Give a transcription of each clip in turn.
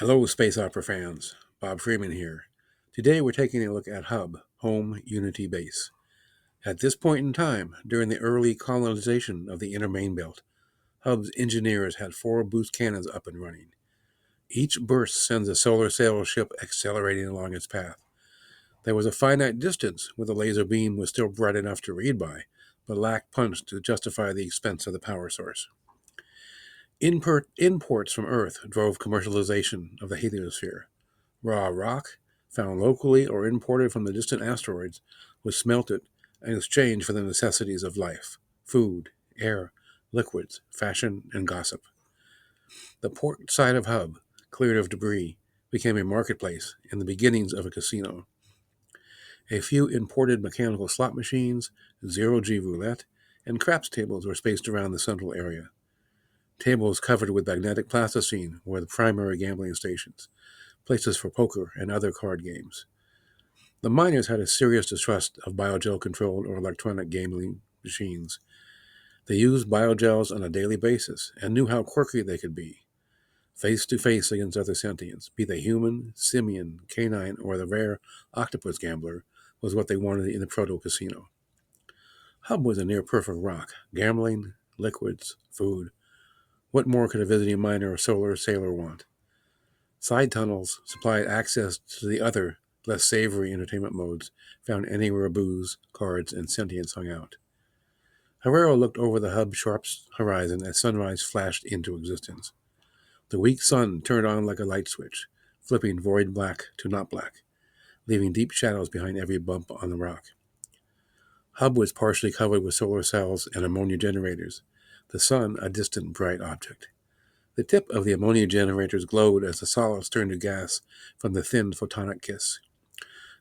Hello, space opera fans. Bob Freeman here. Today we're taking a look at HuB, Home Unity Base. At this point in time, during the early colonization of the inner main belt, HuB's engineers had 4 boost cannons up and running. Each burst sends a solar sail ship accelerating along its path. There was a finite distance where the laser beam was still bright enough to read by, but lacked punch to justify the expense of the power source. Imports from Earth drove commercialization of the heliosphere. Raw rock, found locally or imported from the distant asteroids, was smelted and exchanged for the necessities of life: food, air, liquids, fashion, and gossip. The port side of HuB, cleared of debris, became a marketplace and the beginnings of a casino. A few imported mechanical slot machines, zero-G roulette, and craps tables were spaced around the central area. Tables covered with magnetic plasticine were the primary gambling stations, places for poker and other card games. The miners had a serious distrust of biogel-controlled or electronic gambling machines. They used biogels on a daily basis and knew how quirky they could be. Face-to-face against other sentients, be they human, simian, canine, or the rare octopus gambler, was what they wanted in the proto-casino. HuB was a near-perfect rock: gambling, liquids, food. What more could a visiting miner or solar sailor want? Side tunnels supplied access to the other, less savory entertainment modes found anywhere booze, cards, and sentience hung out. Herrero looked over the HuB sharp horizon as sunrise flashed into existence. The weak sun turned on like a light switch, flipping void black to not black, leaving deep shadows behind every bump on the rock. HuB was partially covered with solar cells and ammonia generators, the sun a distant bright object. The tip of the ammonia generators glowed as the solids turned to gas from the thin photonic kiss.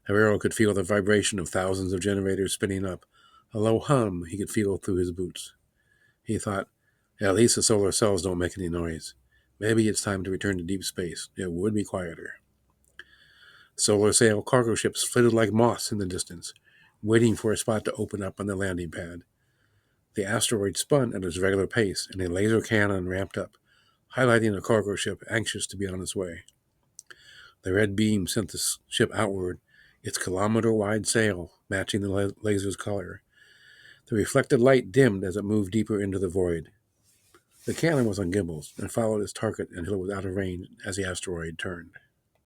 Herrero could feel the vibration of thousands of generators spinning up, a low hum he could feel through his boots. He thought, at least the solar cells don't make any noise. Maybe it's time to return to deep space. It would be quieter. Solar sail cargo ships flitted like moths in the distance, waiting for a spot to open up on the landing pad. The asteroid spun at its regular pace, and a laser cannon ramped up, highlighting a cargo ship anxious to be on its way. The red beam sent the ship outward, its kilometer-wide sail matching the laser's color. The reflected light dimmed as it moved deeper into the void. The cannon was on gimbals and followed its target until it was out of range as the asteroid turned.